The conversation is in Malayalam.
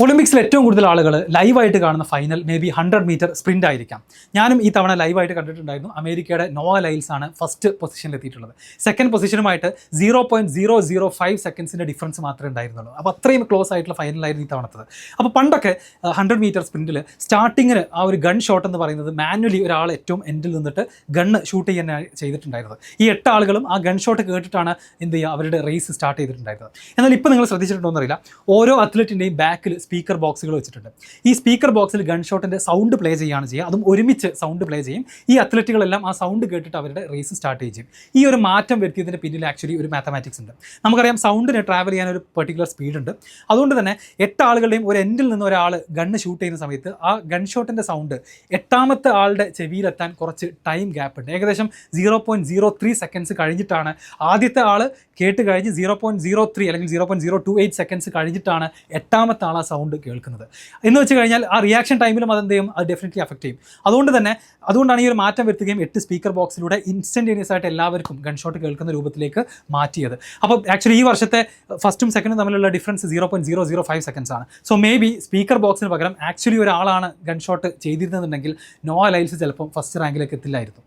ഒളിമ്പിക്സിൽ ഏറ്റവും കൂടുതൽ ആളുകൾ ലൈവായിട്ട് കാണുന്ന final may be 100 metre sprint ആയിരിക്കാം. ഞാനും ഈ തവണ ലൈവായിട്ട് കണ്ടിട്ടുണ്ടായിരുന്നു. അമേരിക്കയുടെ നോവ ലൈൽസ് ആണ് ഫസ്റ്റ് പൊസിഷനിൽ എത്തിയിട്ടുള്ളത്. സെക്കൻഡ് പൊസിഷനുമായിട്ട് 0.005 സെക്കൻഡ്സിൻ്റെ ഡിഫറൻസ് മാത്രമേ ഉണ്ടായിരുന്നുള്ളൂ. അപ്പോൾ അത്രയും ക്ലോസ് ആയിട്ടുള്ള ഫൈനലായിരുന്നു ഈ തവണത്തത്. അപ്പോൾ പണ്ടൊക്കെ 100 മീറ്റർ സ്പ്രിൻറ്റിൽ സ്റ്റാർട്ടിങ്ങിന് ആ ഒരു ഗൺ ഷോട്ട് എന്ന് പറയുന്നത് മാനുവലി ഒരാൾ ഏറ്റവും എൻഡിൽ നിന്നിട്ട് ഗണ്ണ് ഷൂട്ട് ചെയ്യാൻ ചെയ്തിട്ടുണ്ടായിരുന്നത്. ഈ 8 ആളുകളും ആ ഗൺ ഷോട്ട് കേട്ടിട്ടാണ് എന്ത് ചെയ്യുക അവരുടെ റേസ് സ്റ്റാർട്ട് ചെയ്തിട്ടുണ്ടായിരുന്നത്. എന്നാൽ ഇപ്പോൾ നിങ്ങൾ ശ്രദ്ധിച്ചിട്ടുണ്ടോ എന്നറിയില്ല, ഓരോ അത്ലറ്റിൻ്റെയും ബാക്കിൽ സ്പീക്കർ ബോക്സുകൾ വെച്ചിട്ടുണ്ട്. ഈ സ്പീക്കർ ബോക്സിൽ ഗൺ ഷോട്ടിൻ്റെ സൗണ്ട് പ്ലേ ചെയ്യുകയാണ് ചെയ്യുക. അതും ഒരുമിച്ച് സൗണ്ട് പ്ലേ ചെയ്യും. ഈ അത്ലറ്റുകളെല്ലാം ആ സൗണ്ട് കേട്ടിട്ട് അവരുടെ റേസ് സ്റ്റാർട്ട് ചെയ്യും. ഈ ഒരു മാറ്റം വരുത്തിയതിൻ്റെ പിന്നിൽ ആക്ച്വലി ഒരു മാത്തമാറ്റിക്സ് ഉണ്ട്. നമുക്കറിയാം സൗണ്ടിന് ട്രാവൽ ചെയ്യാൻ ഒരു പെർട്ടിക്കുലർ സ്പീഡുണ്ട്. അതുകൊണ്ട് തന്നെ 8 ആളുകളുടെയും ഒരു എൻഡിൽ നിന്ന് ഒരാൾ ഗണ്ണ് ഷൂട്ട് ചെയ്യുന്ന സമയത്ത് ആ ഗൺ ഷോട്ടിൻ്റെ സൗണ്ട് 8ാമത്തെ ആളുടെ ചെവിയിലെത്താൻ കുറച്ച് ടൈം ഗ്യാപ്പ് ഉണ്ട്. ഏകദേശം 0.03 സെക്കൻഡ്സ് കഴിഞ്ഞിട്ടാണ് ആദ്യത്തെ ആൾ കേട്ട് കഴിഞ്ഞ് 0.03 അല്ലെങ്കിൽ 0.028 സെക്കൻഡ്സ് കഴിഞ്ഞിട്ടാണ് 8ാമത്തെ ആൾ ആ സൗണ്ട് കേൾക്കുന്നത്. എന്ന് വെച്ച് കഴിഞ്ഞാൽ ആ റിയാക്ഷൻ ടൈമിലും അതെന്ത് ചെയ്യും, അത് ഡെഫിനറ്റ്ലി അഫക്റ്റ് ചെയ്യും. അതുകൊണ്ടാണ് ഈ ഒരു മാറ്റം വരുത്തുകയും 8 സ്പീക്കർ ബോക്സിലൂടെ ഇൻസ്റ്റൻറ്റേനിയസ് ആയിട്ട് എല്ലാവർക്കും ഗൺഷോട്ട് കേൾക്കുന്ന രൂപത്തിലേക്ക് മാറ്റിയത്. അപ്പോൾ ആക്ച്വലി ഈ വർഷത്തെ ഫസ്റ്റും സെക്കൻഡും തമ്മിലുള്ള ഡിഫറൻസ് 0.005 സെക്കൻഡ്സ് ആണ്. സോ മേ ബി സ്പീക്കർ ബോക്സിന് പകരം ആക്ച്വലി ഒരാളാണ് ഗൺഷോട്ട് ചെയ്തിരുന്നതെന്നുണ്ടെങ്കിൽ നോവ ലൈൽസ് ചിലപ്പം ഫസ്റ്റ് റാങ്കിലേക്ക് എത്തില്ലായിരുന്നു.